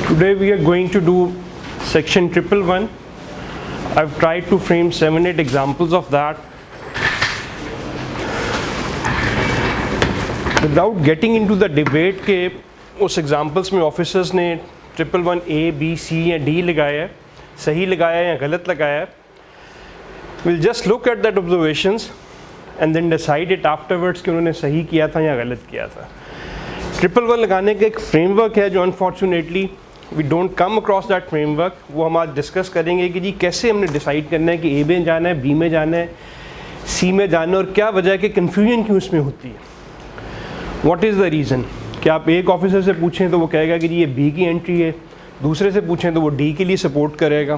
Today we are going to do section 111. I've tried to frame 7-8 examples of that. Without getting into the debate के उस examples में officers ने 111 A, B, C या D लगाया है, सही लगाया या गलत लगाया है. We'll just look at that observations and then decide it afterwards कि उन्होंने सही किया था या गलत किया था. 111 लगाने का एक framework है जो unfortunately we don't come across that framework. वो हम आज डिस्कस करेंगे कि जी कैसे हमने डिसाइड करना है कि ए में जाना है, बी में जाना है, सी में जाना है और क्या वजह है कि कन्फ्यूजन क्यों इसमें होती है. व्हाट इज़ द रीज़न कि आप एक ऑफिसर से पूछें तो वो कहेगा कि जी ये बी की एंट्री है, दूसरे से पूछें तो वो डी के लिए सपोर्ट करेगा.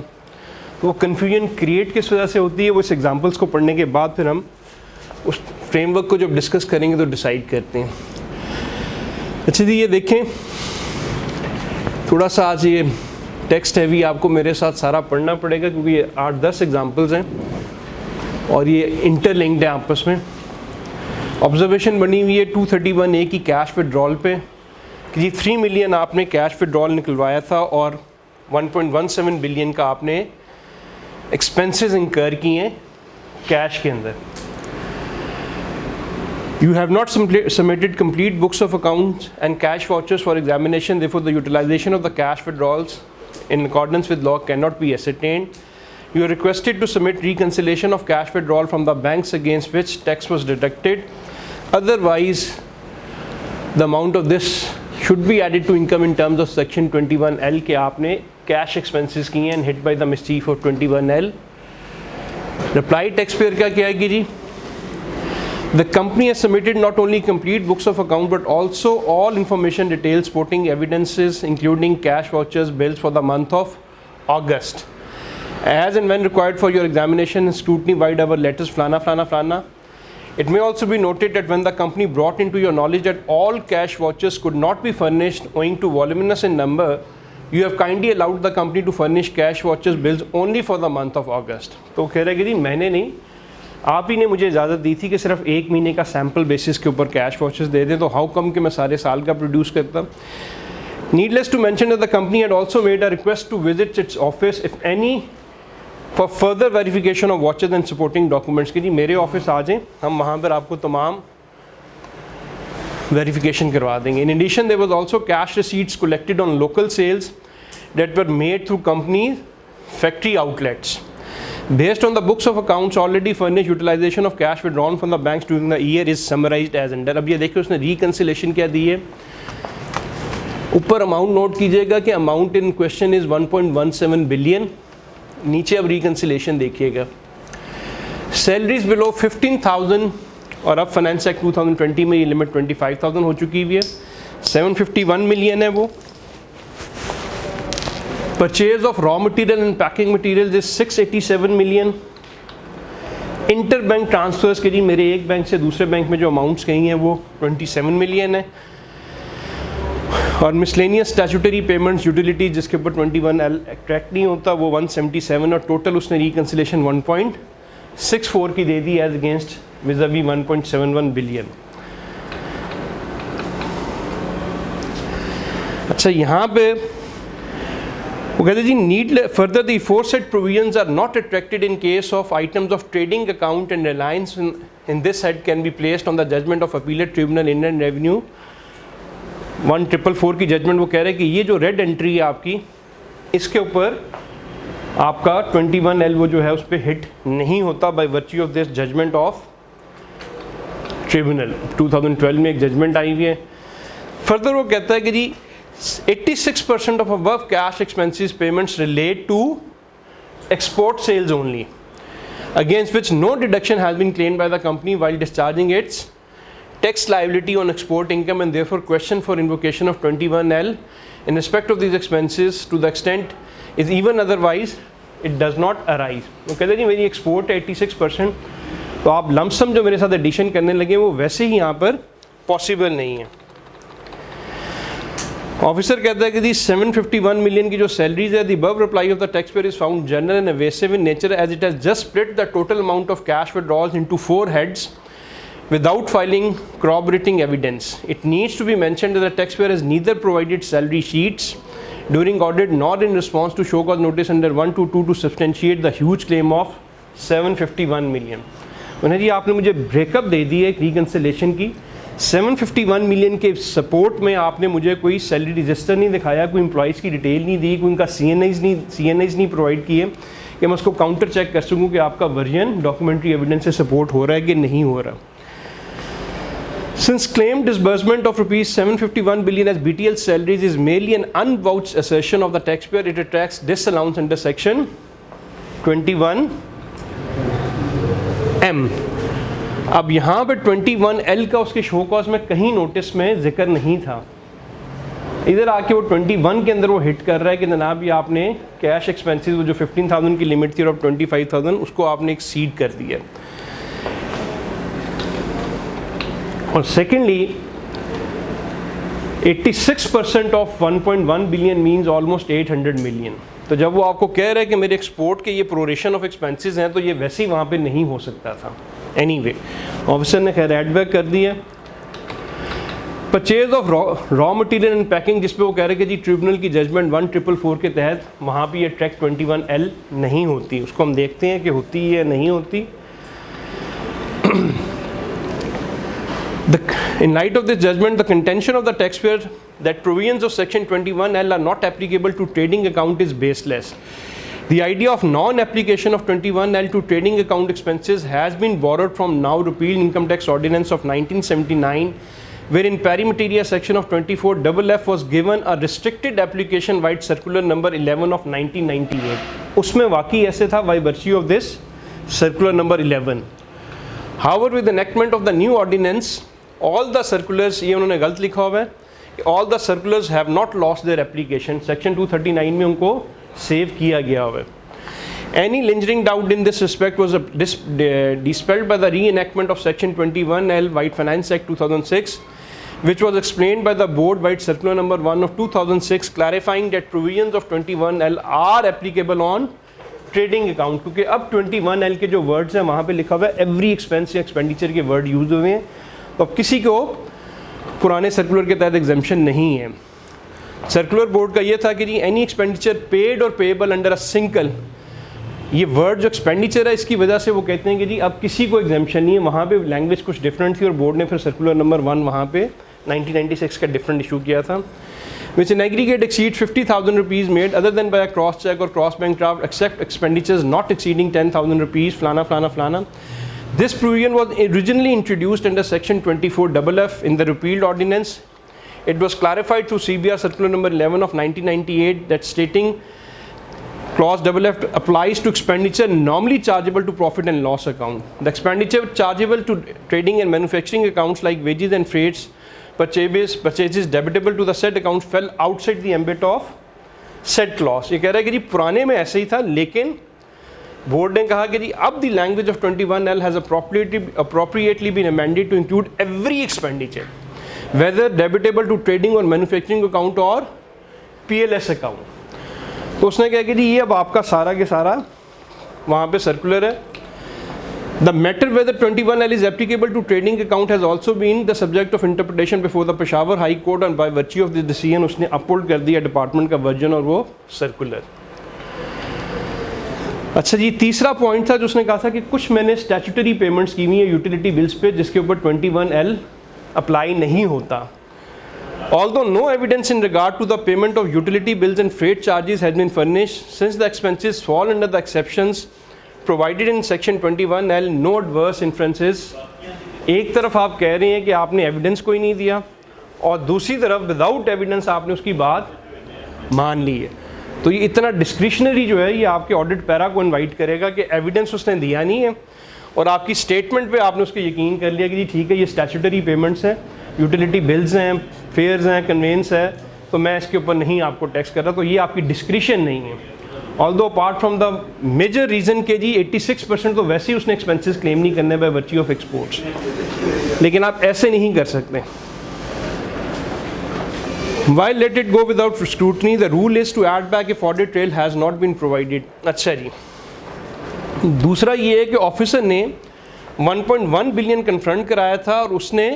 तो वो कन्फ्यूजन क्रिएट किस वजह से होती है वो इस एग्जाम्पल्स को पढ़ने के बाद फिर हम उस फ्रेमवर्क को जब डिस्कस करेंगे तो डिसाइड करते हैं. अच्छा जी, ये देखें, थोड़ा सा आज ये टेक्स्ट हैवी आपको मेरे साथ सारा पढ़ना पड़ेगा क्योंकि ये 8-10 एग्जाम्पल्स हैं और ये इंटरलिंक्ड है आपस में. ऑब्जर्वेशन बनी हुई है 231A की कैश विड्रॉल पे कि जी 3 मिलियन आपने कैश विड्रॉल निकलवाया था और 1.17 बिलियन का आपने एक्सपेंसेस इंकर किए हैं कैश के अंदर. You have not submitted complete books of accounts and cash vouchers for examination. Therefore, the utilization of the cash withdrawals in accordance with law cannot be ascertained. You are requested to submit reconciliation of cash withdrawal from the banks against which tax was deducted. Otherwise, the amount of this should be added to income in terms of section 21L के आपने cash expenses किए and hit by the mischief of 21L. Reply taxpayer का क्या है कि जी the company has submitted not only complete books of account but also all information details supporting evidences including cash vouchers bills for the month of August. As and when required for your examination and scrutiny vide our letters flana. It may also be noted that when the company brought into your knowledge that all cash vouchers could not be furnished owing to voluminous in number, you have kindly allowed the company to furnish cash vouchers bills only for the month of August. तो कह रहे कि जी मैंने नहीं, आप ही ने मुझे इजाज़त दी थी कि सिर्फ एक महीने का सैम्पल बेसिस के ऊपर कैश वाउचर्स दे दें, तो हाउ कम कि मैं सारे साल का प्रोड्यूस करता. Needless to mention that the company had also made a request to visit its office if any for further verification of watches and supporting documents. कि जी मेरे ऑफिस आ जाएं, हम वहाँ पर आपको तमाम वेरिफिकेशन करवा देंगे. In addition there was also cash receipts collected on local sales that were made through company factory outlets. Based on the books of accounts already furnished, utilization of cash withdrawn from the banks during the year is summarized as under. अब ये देखिए उसने reconciliation क्या दी है. ऊपर amount note कीजिएगा कि amount in question is 1.17 billion. नीचे अब reconciliation देखिएगा. सैलरीज बिलो 15,000 और अब फाइनेंस एक्ट 2020 में ये लिमिट 25,000 हो चुकी हुई है. 751 मिलियन है वो. Purchase of raw material and packing materials is 687 million. Interbank transfers के लिए मेरे एक बैंक से दूसरे बैंक में जो अमाउंट्स गई हैं वो 27 मिलियन है. और मिसलेनियस स्टैट्यूटरी पेमेंट्स यूटिलिटीज जिसके ऊपर 21L ट्रैक नहीं होता वो 177 और टोटल उसने रिकन्सिलेशन 1.64 की दे दी एज अगेंस्ट विज़ावी 1.71 बिलियन. अच्छा, यहाँ पे वो कहते जी need further the aforesaid provisions are not attracted in case of items of trading account and reliance in this head can be placed on the judgment of appellate tribunal Indian Revenue 1444 की judgement. वो कह रहे हैं कि ये जो red entry है आपकी इसके ऊपर आपका 21L वो जो है उस पर हिट नहीं होता by virtue of this judgment of tribunal. 2012 में एक जजमेंट आई हुई है. फर्दर वो कहता है कि जी 86% of above cash expenses payments relate to export sales only, against which no deduction has been claimed by the company while discharging its tax liability on export income, and therefore question for invocation of 21L in respect of these expenses to the extent is even otherwise it does not arise. वो कहते हैं जी मेरी export है 86%, तो आप lump sum जो मेरे साथ एडिशन करने लगे वो वैसे ही यहाँ पर पॉसिबल नहीं है. ऑफिसर कहता है कि दी 751 मिलियन की जो सैलरीज है, the above reply of the taxpayer is found general and evasive in nature as it has just split the total amount of cash withdrawals into 4 heads without filing corroborating evidence. It needs to be mentioned that the taxpayer has neither provided salary sheets, during audit nor in response to show cause notice under 122 to substantiate the huge claim of 751 million। उन्हें जी आपने मुझे breakup दे दी है एक reconciliation की, 751 million के support में आपने मुझे कोई सैलरी रजिस्टर नहीं दिखाया, कोई एम्प्लॉइज़ की डिटेल नहीं दी, कोई उनका CNIs नहीं प्रोवाइड किए कि मैं उसको काउंटर चेक कर सकूँ कि आपका वर्जन डॉक्यूमेंट्री एविडेंस से सपोर्ट हो रहा है कि नहीं हो रहा। Since claimed disbursement of rupees 751 billion as BTL salaries is merely an unvouched assertion of the taxpayer, it attracts disallowance under section 21M। अब यहाँ पे 21L का उसके शो कॉज में कहीं नोटिस में जिक्र नहीं था, इधर आके वो 21 के अंदर वो हिट कर रहा है कि जनाब ये आपने कैश एक्सपेंसेस वो जो 15,000 की लिमिट थी और अब 25,000 उसको आपने एक्सीड कर दिया। और secondly 86% of 1.1 billion means almost 800 million. तो जब वो आपको कह रहा है कि मेरे एक्सपोर्ट के ये प्रोरेशन ऑफ एक्सपेंसेस हैं तो ये वैसे ही वहाँ पे नहीं हो सकता था। एनीवे ऑफिसर ने खैर एडबैक कर दिया। Purchase of raw material and packing, जिस पे वो कह रहे हैं कि जी ट्रिब्यूनल की जजमेंट 1444 के तहत वहाँ पे ये ट्रैक 21L नहीं होती, उसको हम देखते हैं कि होती है या नहीं होती। In light of this judgment, the contention of the taxpayer that provisions of section 21L are not applicable to trading account is baseless. The idea of non-application of 21L to trading account expenses has been borrowed from now repealed Income Tax Ordinance of 1979, wherein pari materia section of 24FF was given a restricted application by circular number 11 of 1998. उसमें वाकई ऐसे था by virtue of this circular number 11. However, with the enactment of the new ordinance, all the circulars, ये उन्होंने गलत लिखा हुआ है, all the circulars have not lost their application, section 239 में उनको सेव किया गया हुआ है। Any lingering doubt in this respect was dispelled by the reenactment of section 21L White Finance Act 2006, which was explained by the board White Circular number 1 of 2006, clarifying that provisions of 21L are applicable on trading account, क्योंकि अब 21L के जो words हैं वहाँ पे लिखा हुआ है एवरी एक्सपेंस या एक्सपेंडिचर के वर्ड यूज हुए हैं, तो अब किसी को पुराने सर्कुलर के तहत एग्जाम्पशन नहीं है। सर्कुलर बोर्ड का ये था कि जी एनी एक्सपेंडिचर पेड और पेएबल अंडर अ सिंगल, ये वर्ड जो एक्सपेंडिचर है इसकी वजह से वो कहते हैं कि जी अब किसी को एग्जाम्पशन नहीं है। वहाँ पे लैंग्वेज कुछ डिफरेंट थी और बोर्ड ने फिर सर्कुलर नंबर 1 वहाँ पे 1996 का डिफरेंट इशू किया था, which in aggregate exceed 50,000 rupees made other than by a cross check or cross bank draft except expenditures not exceeding 10,000 rupees flana flana flana. This provision was originally introduced under section 24FF in the repealed ordinance. It was clarified through CBR circular number 11 of 1998 that stating clause FF applies to expenditure normally chargeable to profit and loss account. The expenditure chargeable to trading and manufacturing accounts like wages and freights purchases debitable to the said account fell outside the ambit of said clause। ये कह रहा है कि जी पुराने में ऐसे ही था, लेकिन बोर्ड ने कहा कि जी अब the language of 21L has appropriately been amended to include every expenditure whether debitable to trading or manufacturing account or PLS account। तो उसने कहा कि जी ये अब आपका सारा के सारा वहाँ पे सर्कुलर है। The matter whether 21L is applicable to trading account has also been the subject of interpretation before the Peshawar High Court, and by virtue of this decision उसने uphold कर दिया डिपार्टमेंट का वर्जन और वो circular. अच्छा जी, तीसरा point था जो उसने कहा था कि कुछ मैंने स्टैट्यूटरी पेमेंट्स की हुई है यूटिलिटी बिल्स पे जिसके ऊपर 21L अप्लाई नहीं होता। Although no evidence in regard to the payment of utility bills and freight charges has been furnished, since the expenses fall under the exceptions provided in section 21L, no adverse inferences। एक तरफ आप कह रहे हैं कि आपने evidence कोई नहीं दिया और दूसरी तरफ विदाउट एविडेंस आपने उसकी बात मान ली है, तो ये इतना डिस्क्रिशनरी जो है ये आपके ऑडिट पैरा को इनवाइट करेगा कि एविडेंस उसने दिया नहीं है और आपकी स्टेटमेंट पे आपने उसको यकीन कर लिया कि जी ठीक है ये स्टैट्यूटरी पेमेंट्स हैं, यूटिलिटी बिल्स हैं, फेयर्स हैं, कन्वेंस है, तो मैं इसके ऊपर नहीं आपको टैक्स कर रहा, तो ये आपकी डिस्क्रिशन नहीं है। Although apart from the major reason के जी 86% तो वैसे ही उसने एक्सपेंसेस क्लेम नहीं करने बाय वर्च्यू ऑफ एक्सपोर्ट्स, लेकिन आप ऐसे नहीं कर सकते। Why let it go without scrutiny? The rule is to add back if audit trail has not been provided। अच्छा जी, दूसरा ये है कि ऑफिसर ने 1.1 बिलियन कन्फ्रंट कराया था और उसने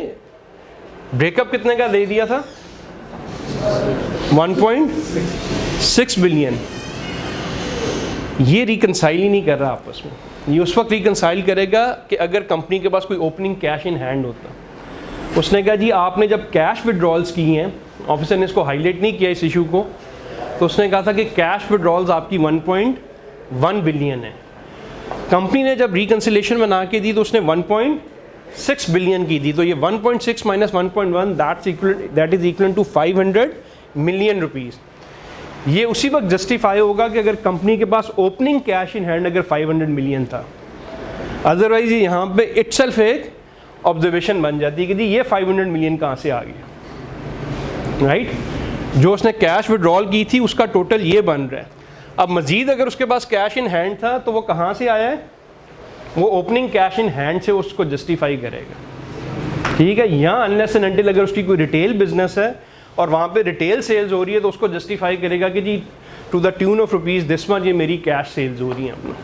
ब्रेकअप कितने का दे दिया था? 6 बिलियन, ये रिकनसाइल ही नहीं कर रहा आपस में। ये उस वक्त रिकनसाइल करेगा कि अगर कंपनी के पास कोई ओपनिंग कैश इन हैंड होता। उसने कहा जी आपने जब कैश विड्रॉल्स की हैं, ऑफिसर ने इसको हाईलाइट नहीं किया इस इशू को, तो उसने कहा था कि कैश विड्रॉल्स आपकी 1.1 बिलियन है। कंपनी ने जब रिकन्सिलेशन बना के दी तो उसने 1.6 बिलियन की दी, तो ये 1.6 minus 1.1 that is equal to 500 million rupees. ये उसी वक्त जस्टिफाई होगा कि अगर कंपनी के पास ओपनिंग कैश इन हैंड अगर 500 मिलियन था। अदरवाइज यहाँ पे इटसेल्फ एक ऑब्जर्वेशन बन जाती है कि जी ये 500 मिलियन कहाँ से आ गया, राइट? जो उसने कैश विड्रॉल की थी उसका टोटल ये बन रहा है। अब मज़ीद अगर उसके पास कैश इन हैंड था तो वो कहाँ से आया है? वो ओपनिंग कैश इन हैंड से उसको जस्टिफाई करेगा, ठीक है? यहाँ अनलेस एंड अनटिल अगर उसकी कोई रिटेल बिजनेस है और वहाँ पे रिटेल सेल्स हो रही है तो उसको जस्टिफाई करेगा कि जी to the tune of rupees this much ये मेरी कैश सेल्स हो रही हैं अपना।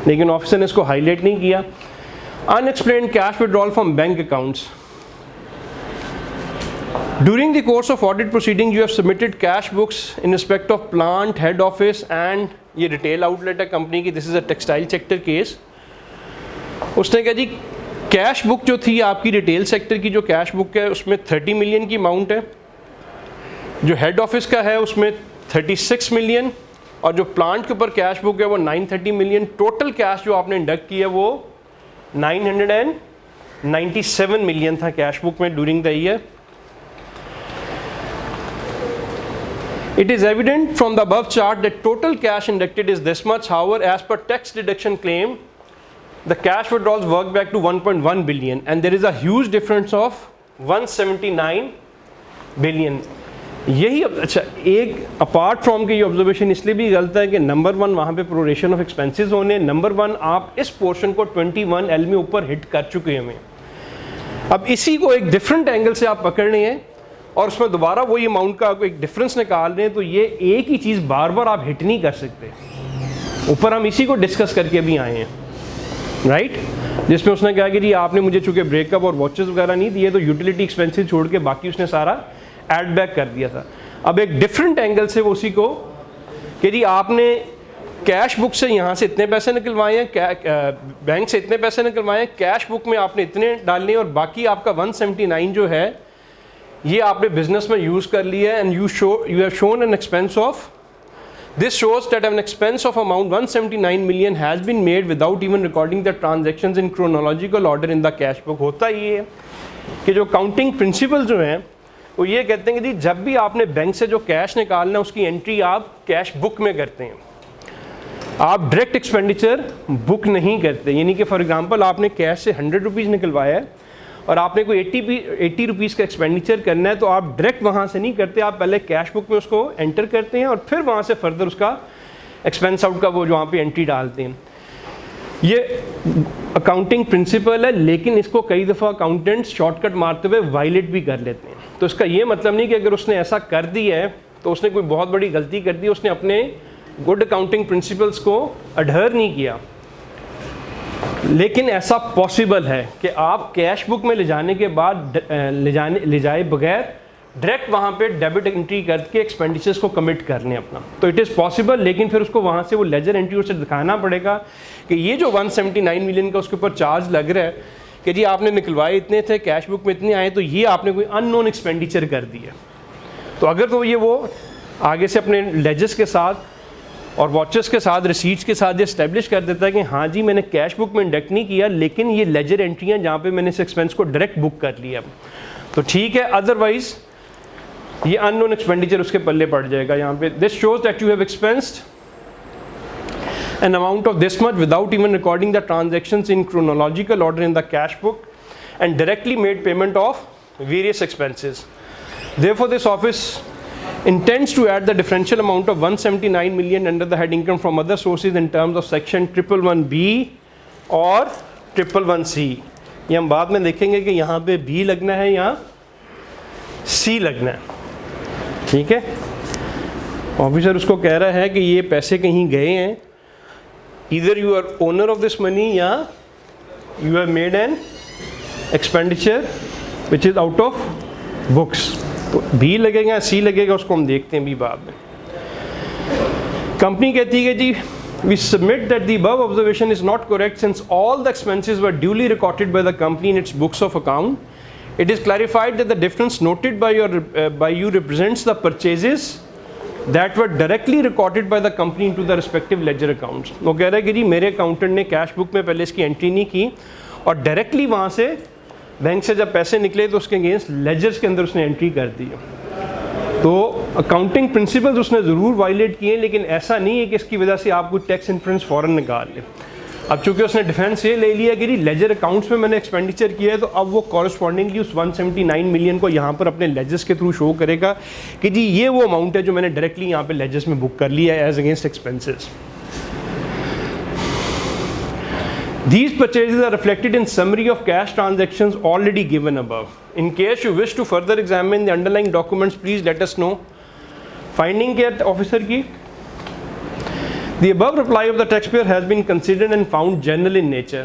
लेकिन ऑफिसर ने इसको हाईलाइट नहीं किया। Unexplained cash withdrawal from bank accounts. During the course of audit proceeding, you have submitted cash books in respect of plant, head office and ये retail outlet है कंपनी की। This is a textile sector case। उसने कहा जी cash book जो थी आपकी retail sector की जो कैश बुक है उसमें 30 मिलियन की अमाउंट है, जो हेड ऑफिस का है उसमें 36 मिलियन और जो प्लांट के ऊपर कैश बुक है वो 930 मिलियन। टोटल कैश जो आपने इंडक्ट की है वो 997 मिलियन था कैश बुक में during the year. It is evident from the above chart that total cash inducted is this much. However, as per tax deduction claim, the cash withdrawals work back to 1.1 billion and there is a huge difference of 179 billion. यही अच्छा एक apart from के ये observation इसलिए भी गलत है कि नंबर 1 वहाँ पे प्रोरेशन ऑफ एक्सपेंसेस होने, नंबर 1 आप इस पोर्शन को 21L में ऊपर हिट कर चुके हैं। अब इसी को एक डिफरेंट एंगल से आप पकड़ रहे हैं और उसमें दोबारा वही अमाउंट का एक डिफरेंस निकाल रहे हैं, तो ये एक ही चीज़ बार बार आप हिट नहीं कर सकते। ऊपर हम इसी को डिस्कस करके भी आए हैं, राइट? जिसमें उसने कहा कि जी आपने मुझे चूँकि ब्रेकअप और वॉचेस वगैरह नहीं दिए तो यूटिलिटी एक्सपेंसेस छोड़ के बाकी उसने सारा ऐड बैक कर दिया था। अब एक डिफरेंट एंगल से वो उसी को कि जी आपने कैश बुक से यहाँ से इतने पैसे निकलवाए हैं, बैंक से इतने पैसे निकलवाए हैं, कैश बुक में आपने इतने डालने और बाकी आपका 179 जो है ये आपने बिजनेस में यूज़ कर लिया है and you have shown an expense of this shows that an expense of amount 179 million has been made without even recording the transactions in chronological order in the cash book. होता ये है कि जो counting principal जो हैं वो ये कहते हैं कि जी जब भी आपने बैंक से जो कैश निकालना है उसकी एंट्री आप कैश बुक में करते हैं, आप डायरेक्ट एक्सपेंडिचर बुक नहीं करते। यानी कि फॉर एग्जांपल आपने कैश से 100 रुपीज़ निकलवाया है और आपने कोई 80 रुपीज़ का एक्सपेंडिचर करना है तो आप डायरेक्ट वहाँ से नहीं करते, आप पहले कैश बुक में उसको एंटर करते हैं और फिर वहाँ से फर्दर उसका एक्सपेंस आउट का वो जो वहाँ पे एंट्री डालते हैं। ये अकाउंटिंग प्रिंसिपल है, लेकिन इसको कई दफ़ा अकाउंटेंट्स शॉर्टकट मारते हुए वायलेट भी कर लेते हैं। तो इसका ये मतलब नहीं कि अगर उसने ऐसा कर दिया है तो उसने कोई बहुत बड़ी गलती कर दी, उसने अपने गुड अकाउंटिंग प्रिंसिपल्स को अडहर नहीं किया। लेकिन ऐसा पॉसिबल है कि आप कैश बुक में ले जाने के बाद ले जाए बगैर डायरेक्ट वहाँ पे डेबिट एंट्री करके एक्सपेंडिचर्स को कमिट कर लें अपना, तो इट इज़ पॉसिबल। लेकिन फिर उसको वहाँ से वो लेजर एंट्री उसे दिखाना पड़ेगा कि ये जो 179 मिलियन का उसके ऊपर चार्ज लग रहा है कि जी आपने निकलवाए इतने थे, कैश बुक में इतने आए, तो ये आपने कोई अननोन एक्सपेंडिचर कर दिया। तो अगर तो ये वो आगे से अपने लेजर्स के साथ और वॉचेस के साथ रिसीट्स के साथ ये इस्टेब्लिश कर देता है कि हाँ जी मैंने कैश बुक में इंडक्ट नहीं किया, लेकिन ये लेजर एंट्री हैं जहाँ पे मैंने इस एक्सपेंस को डायरेक्ट बुक कर लिया, तो ठीक है। अदरवाइज ये अननोन एक्सपेंडिचर उसके पल्ले पड़ जाएगा। यहाँ पे this shows that you have expensed an amount of this much without even recording the transactions in chronological order in the cash book and directly made payment of various expenses. Therefore, this office intends to add the differential amount of 179 million under the head income from other sources in terms of section 111B और 111C। ये हम बाद में देखेंगे कि यहाँ पे B लगना है, यहाँ C लगना है, ठीक है। ऑफिसर उसको कह रहा है कि ये पैसे कहीं गए हैं, either you are owner of this money या you have made an expenditure which is out of books। तो B लगेगा C लगेगा, उसको हम देखते हैं भी बाद में। कंपनी कहती है जी we submit that the above observation is not correct since all the expenses were duly recorded by the company in its books of account. It is clarified that the difference noted by you represents the purchases that were directly recorded by the company into the respective ledger accounts. वो कह रहा है कि जी मेरे accountant ने cash book में पहले इसकी एंट्री नहीं की और डायरेक्टली वहाँ से बैंक से जब पैसे निकले तो उसके अगेंस्ट लेजर्स के अंदर उसने एंट्री कर दी। तो अकाउंटिंग प्रिंसिपल्स उसने ज़रूर वायलेट किए, लेकिन ऐसा नहीं है कि इसकी वजह से आप कोई टैक्स इन्फ्रेंस फ़ौरन निकाल लें। अब चूंकि उसने डिफेंस ये ले लिया कि जी लेजर अकाउंट्स में मैंने एक्सपेंडिचर किया है, तो अब वो कॉरस्पॉन्डिंगली उस 179 मिलियन को यहाँ पर अपने लेजर्स के थ्रू शो करेगा कि जी ये वो अमाउंट है जो मैंने डायरेक्टली यहाँ पे लेजर्स में बुक कर लिया है as against expenses. These purchases are reflected in summary of cash transactions already given above. In case you wish to further examine the underlying documents, please let us know. Finding क्या officer की? The above reply of the taxpayer has been considered and found general in nature.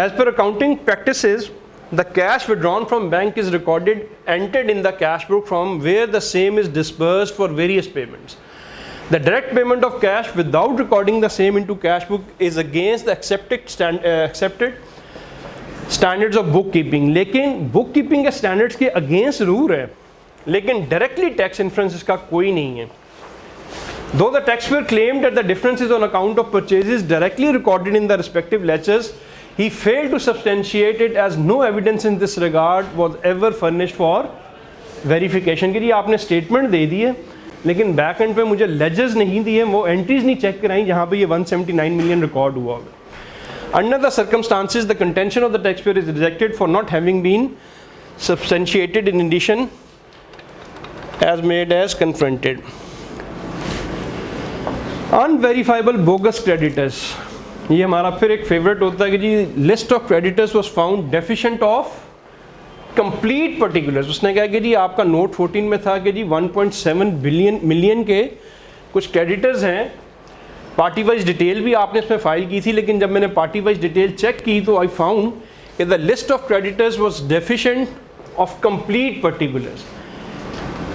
As per accounting practices, the cash withdrawn from bank is recorded, entered in the cash book from where the same is disbursed for various payments. The direct payment of cash without recording the same into cash book is against the accepted standards of bookkeeping. लेकिन bookkeeping के standards के against जरूर है, लेकिन directly tax inference इसका कोई नहीं है. Though the taxpayer claimed that the difference is on account of purchases directly recorded in the respective ledgers, he failed to substantiate it as no evidence in this regard was ever furnished for verification. कि जी आपने statement दे दी है, लेकिन back and पे मुझे ledgers नहीं दिए, वो entries नहीं चेक कराई जहाँ पे ये 179 मिलियन रिकॉर्ड हुआ होगा. Under the circumstances the contention of the taxpayer is rejected for not having been substantiated in addition as made as confronted. Unverifiable bogus creditors, ये हमारा फिर एक फेवरेट होता है कि जी list of creditors was found deficient of complete particulars. उसने कहा कि जी आपका नोट 14 में था कि जी 1.7 मिलियन के कुछ क्रेडिटर्स हैं, पार्टी वाइज डिटेल भी आपने इसमें फाइल की थी, लेकिन जब मैंने पार्टी वाइज डिटेल चेक की तो आई फाउंड कि the list of creditors was deficient of complete particulars,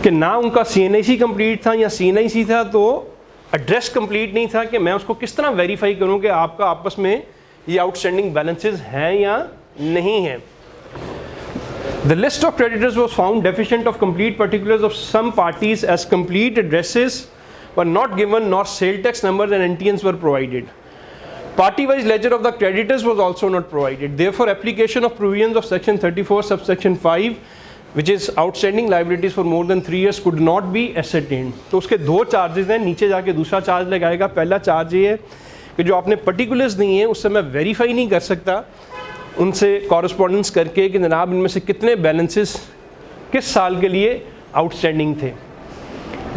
कि ना उनका CNIC कंप्लीट था या CNIC था तो एड्रेस कंप्लीट नहीं था. कि मैं उसको किस तरह वेरीफाई करूं कि आपका आपस में ये आउटस्टैंडिंग बैलेंसेस हैं या नहीं हैं. The list of creditors was found deficient of complete particulars of some parties as complete addresses were not given nor sale tax numbers and NTNs were provided. Party-wise ledger of the creditors was also not provided. Therefore, application of provisions of section 34 subsection 5 which is outstanding liabilities for more than 3 years could not be ascertained. तो उसके दो charges हैं, नीचे जाके दूसरा charge लगाएगा. पहला charge ये है कि जो आपने पर्टिकुलर्स नहीं है उससे मैं वेरीफाई नहीं कर सकता उनसे कॉरस्पॉन्डेंस करके कि जनाब इनमें से कितने बैलेंसेस किस साल के लिए आउटस्टैंडिंग थे.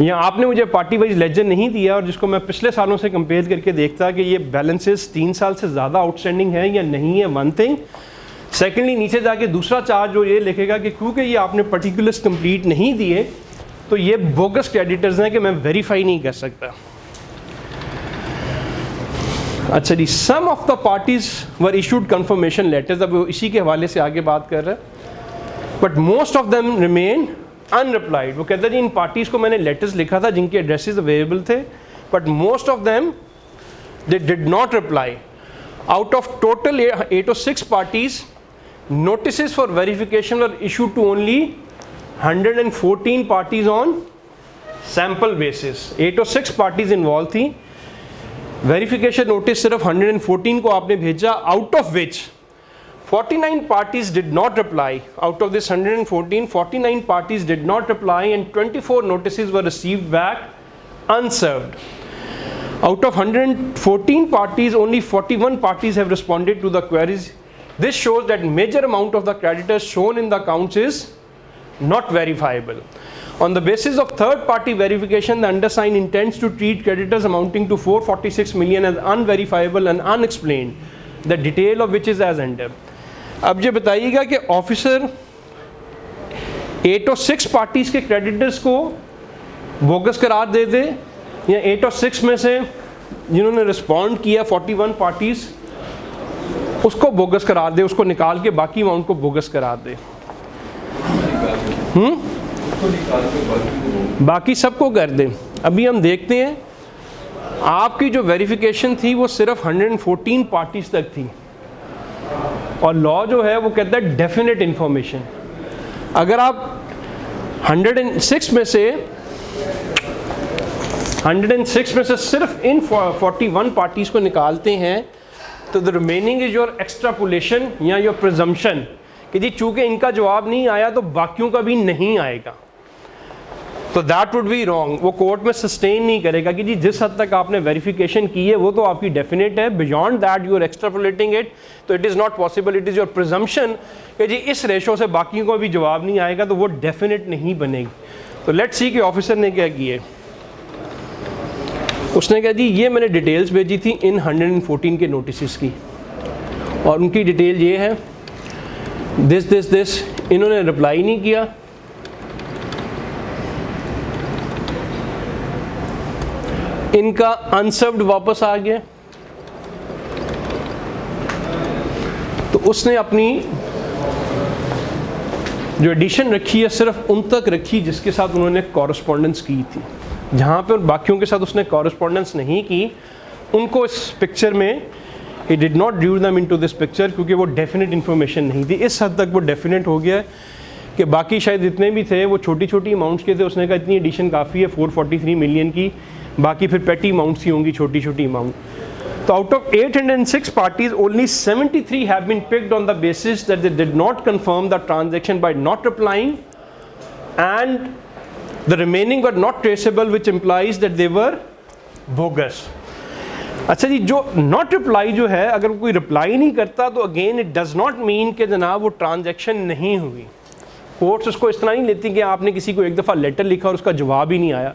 या आपने मुझे पार्टी वाइज लेजर नहीं दिया और जिसको मैं पिछले सालों से कंपेयर करके देखता कि ये बैलेंसेस 3 साल से ज़्यादा आउटस्टैंडिंग है या नहीं है, वन थिंग. सेकेंडली नीचे जाके दूसरा चार्ज जो ये लिखेगा कि क्योंकि ये आपने पर्टिकुलर्स कंप्लीट नहीं दिए तो ये बोगस क्रेडिटर्स हैं कि मैं वेरीफाई नहीं कर सकता. अच्छा जी, some of the parties were issued confirmation letters, अब इसी के हवाले से आगे बात कर रहे हैं, but most of them remain unreplied. वो कहते हैं जी इन पार्टीज़ को मैंने लेटर्स लिखा था जिनके एड्रेसेस अवेलेबल थे, but most of them they did not reply. Out of total 806 parties notices for verification were issued to only 114 parties on sample basis. 806 parties involved थी, वेरिफिकेशन नोटिस सिर्फ 114 को आपने भेजा, out of which 49 parties did not reply. Out of this 114, 49 parties did not reply and 24 notices were received back unserved. Out of 114 parties, only 41 parties have responded to the queries. This shows that major amount of the creditors shown in the accounts is not verifiable. On the basis of third party verification, the undersigned intends to treat creditors amounting to 446 million as unverifiable and unexplained, the detail of which is as under. अब ये बताइएगा कि officer 806 parties के creditors को bogus करार दे दे या 806 में से जिन्होंने रिस्पॉन्ड किया 41 पार्टीज उसको बोगस करार दे, उसको निकाल के बाकी अमाउंट को बोगस करार दे. बाकी सबको कर दें. अभी हम देखते हैं आपकी जो वेरिफिकेशन थी वो सिर्फ 114 पार्टीज तक थी, और लॉ जो है वो कहता है डेफिनेट इंफॉर्मेशन। अगर आप 106 में से सिर्फ इन 41 पार्टीज को निकालते हैं तो the remaining is your extrapolation या योर प्रिजम्पशन कि जी चूंकि इनका जवाब नहीं आया तो बाकियों का भी नहीं आएगा, तो दैट वुड बी रॉन्ग। वो कोर्ट में सस्टेन नहीं करेगा कि जी जिस हद तक आपने वेरिफिकेशन की है वो तो आपकी डेफिनेट है, beyond that you are extrapolating it, तो it is not possible, it is your presumption कि जी इस रेशो से बाकियों को भी जवाब नहीं आएगा, तो वो डेफिनेट नहीं बनेगी। तो लेट्स सी कि ऑफिसर ने क्या किया, उसने कहा जी ये मैंने डिटेल्स भेजी थी इन 114 के नोटिस की, और उनकी डिटेल ये है दिस, इन्होंने रिप्लाई नहीं किया, इनका अनसर्व्ड वापस आ गया, तो उसने अपनी जो एडिशन रखी है सिर्फ उन तक रखी जिसके साथ उन्होंने कॉरस्पॉन्डेंस की थी। जहाँ पर बाकियों के साथ उसने कॉरस्पॉन्डेंस नहीं की उनको इस पिक्चर में he did not due them into this picture क्योंकि वो डेफिनेट इन्फॉर्मेशन नहीं थी। इस हद तक वो डेफिनेट हो गया कि बाकी शायद जितने भी थे वो छोटी छोटी अमाउंट्स के थे, उसने कहा इतनी एडिशन काफ़ी है 443 मिलियन की, बाकी फिर पेटी अमाउंट्स ही होंगी छोटी छोटी अमाउंट। तो out of 806 parties only 73 have been picked on the basis that they did not confirm the transaction by not replying and the remaining were not traceable which implies that they were bogus. अच्छा जी, जो not reply जो है, अगर कोई reply नहीं करता तो again it does not mean कि जनाब वो ट्रांजैक्शन नहीं हुई। कोर्ट्स उसको इस तरह नहीं लेती कि आपने किसी को एक दफ़ा लेटर लिखा और उसका जवाब ही नहीं आया,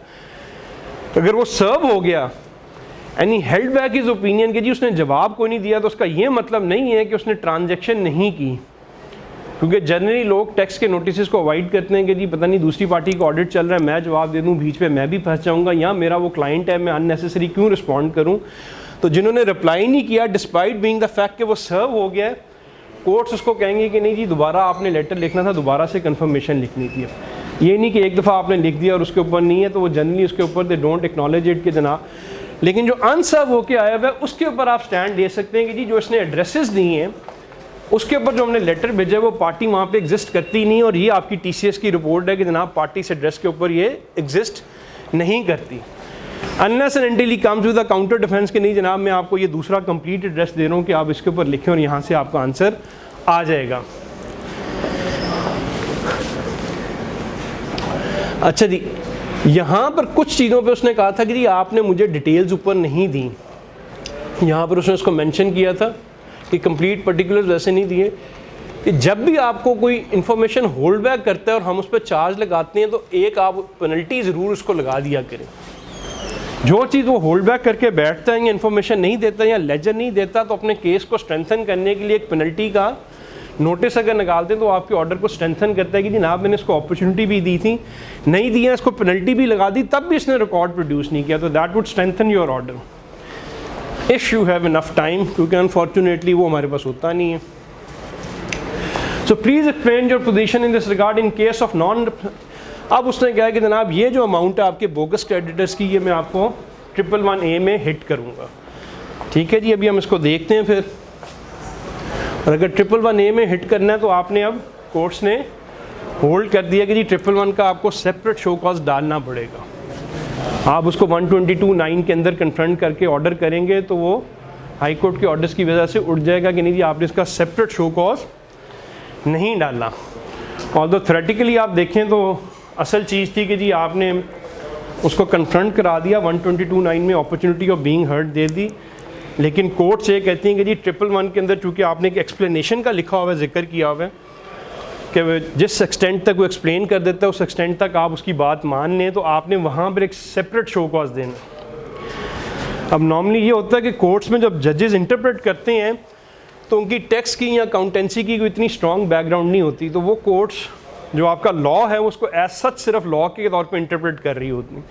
अगर वो सर्व हो गया and he held back his opinion कि जी उसने जवाब कोई नहीं दिया, तो उसका ये मतलब नहीं है कि उसने ट्रांजैक्शन नहीं की। क्योंकि जनरली लोग टैक्स के नोटिस को अवॉइड करते हैं कि जी पता नहीं दूसरी पार्टी का ऑडिट चल रहा है, मैं जवाब दे दूँ बीच पे मैं भी फंस जाऊँगा, या मेरा वो क्लाइंट है मैं अननेसेसरी क्यों रिस्पॉन्ड करूँ। तो जिन्होंने रिप्लाई नहीं किया डिस्पाइट बीइंग द फैक्ट कि वो सर्व हो गया, कोर्ट्स उसको कहेंगे कि नहीं जी दोबारा आपने लेटर लिखना था, दोबारा से कंफर्मेशन लिखनी थी। ये नहीं कि एक दफ़ा आपने लिख दिया और उसके ऊपर नहीं है तो वो जनरली उसके ऊपर दे डोंट एक्नॉलेज इट कि जनाब। लेकिन जो अनसर्व होके आया हुआ है उसके ऊपर आप स्टैंड ले सकते हैं कि जी जो इसने एड्रेसेस दिए हैं उसके ऊपर जो हमने लेटर भेजा है वो पार्टी वहाँ पे एग्जिस्ट करती नहीं, और ये आपकी TCS की रिपोर्ट है कि जनाब पार्टी इस एड्रेस के ऊपर ये एग्जिस्ट नहीं करती। Unless and until he comes with the counter defence कि नहीं जनाब मैं आपको ये दूसरा कंप्लीट एड्रेस दे रहा हूँ कि आप इसके ऊपर लिखें और यहाँ से आपका आंसर आ जाएगा। अच्छा जी, यहाँ पर कुछ चीज़ों पे उसने कहा था कि जी आपने मुझे डिटेल्स ऊपर नहीं दी, यहाँ पर उसने उसको मेंशन किया था कि कंप्लीट पर्टिकुलर्स वैसे नहीं दिए कि जब भी आपको कोई इन्फॉर्मेशन होल्ड बैक करता है और हम उस पर चार्ज लगाते हैं तो एक आप पेनल्टी ज़रूर उसको लगा दिया करें। जो चीज़ वो होल्ड बैक करके बैठता है या इन्फॉर्मेशन नहीं देता या लेजर नहीं देता तो अपने केस को स्ट्रेंथन करने के लिए एक पेनल्टी का नोटिस अगर निकालते हैं तो आपके ऑर्डर को स्ट्रेंथन करता है कि जनाब मैंने इसको अपॉर्चुनिटी भी दी थी, नहीं दिया, इसको पेनल्टी भी लगा दी, तब भी इसने रिकॉर्ड प्रोड्यूस नहीं किया, तो that would strengthen your order if you have enough time, क्योंकि अनफॉर्चुनेटली वो हमारे पास होता नहीं है। So please explain your position in this regard in case of non. अब उसने कहा कि जनाब ये जो अमाउंट है आपके बोगस क्रेडिटर्स की, ये मैं आपको 111A में हिट करूँगा। ठीक है जी, अभी हम इसको देखते हैं फिर। और अगर 111A में हिट करना है तो आपने अब कोर्ट्स ने होल्ड कर दिया कि जी 111 का आपको सेपरेट शो कॉज डालना पड़ेगा। आप उसको 122(9) के अंदर कन्फ्रंट करके ऑर्डर करेंगे तो वो हाई कोर्ट के ऑर्डर्स की वजह से उठ जाएगा कि नहीं जी आपने इसका सेपरेट शो कॉज नहीं डाला। ऑल्दो थ्योरेटिकली आप देखें तो असल चीज़ थी कि जी आपने उसको कन्फ्रंट करा दिया, 122(9) में अपॉर्चुनिटी ऑफ बीइंग हर्ड दे दी, लेकिन कोर्ट से कहती हैं कि जी 111 के अंदर चूँकि आपने एक एक्सप्लेनेशन का लिखा हुआ है, जिक्र किया हुआ है कि जिस एक्सटेंट तक वो एक्सप्लेन कर देता है उस एक्सटेंट तक आप उसकी बात मान लें, तो आपने वहाँ पर एक सेपरेट शो कॉज देना। अब नॉर्मली ये होता है कि कोर्ट्स में जब जजेस इंटरप्रेट करते हैं तो उनकी टैक्स की या अकाउंटेंसी की कोई इतनी स्ट्रॉन्ग बैकग्राउंड नहीं होती, तो वो कोर्ट्स जो आपका लॉ है उसको एज सच सिर्फ लॉ के तौर पे इंटरप्रेट कर रही होती है।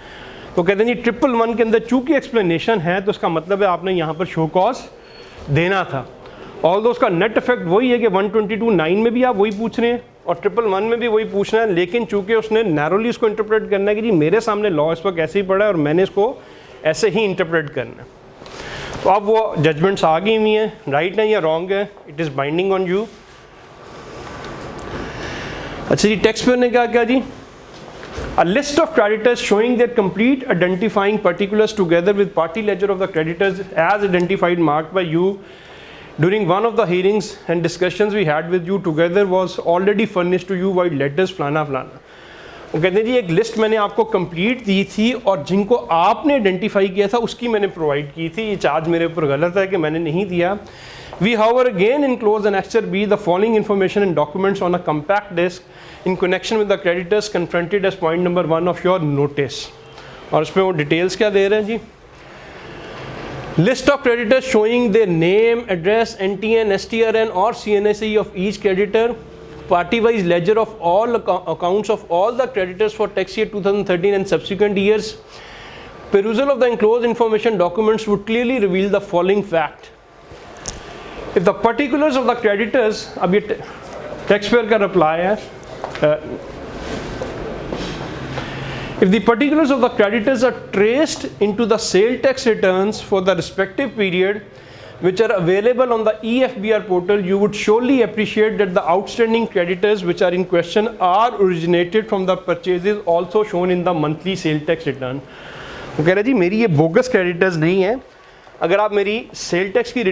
तो कहते हैं जी 111 के अंदर चूँकि एक्सप्लेनेशन है तो इसका मतलब है आपने यहाँ पर शो कॉज देना था। ऑल्दो उसका नेट इफेक्ट वही है कि 122(9) में भी आप वही पूछ रहे हैं और 111 में भी वही पूछना है, लेकिन चूँकि उसने नैरोली इसको इंटरप्रेट करना है कि जी मेरे सामने लॉ इस वक्त ऐसे ही पड़ा है और मैंने इसको ऐसे ही इंटरप्रेट करना है। तो अब वो जजमेंट्स आ गई हुई हैं, राइट है या रॉन्ग है, it is binding on you. अच्छा जी, टैक्स पेयर ने क्या किया जी, a list of creditors showing their complete identifying particulars together with party ledger of the creditors as identified marked by you during one of the hearings and discussions we had with you together was already furnished to you by letters फलाना फलाना। वो कहते हैं जी एक list मैंने आपको complete the थी और जिनको आपने आइडेंटिफाई किया था उसकी मैंने प्रोवाइड की थी, ये चार्ज मेरे ऊपर गलत है कि मैंने नहीं दिया। We however again enclose Annexure B the following information and documents on a compact disk in connection with the creditors confronted as point number 1 of your notice। और इसमें वो डिटेल्स क्या दे रहे हैं जी, list of creditors showing their name, address, NTN, STRN or CNSE of each creditor, party-wise ledger of all accounts of all the creditors for tax year 2013 and subsequent years. Perusal of the enclosed information documents would clearly reveal the following fact. If the particulars of the creditors, अब ये taxpayer का reply है, if the particulars of the creditors are traced into the sale tax returns for the respective period which are available on the EFBR portal, you would surely appreciate that the outstanding creditors which are in question are originated from the purchases also shown in the monthly sale tax return। वो कह रहे जी मेरी ये bogus creditors नहीं है, अगर आप मेरी सेल टैक्स की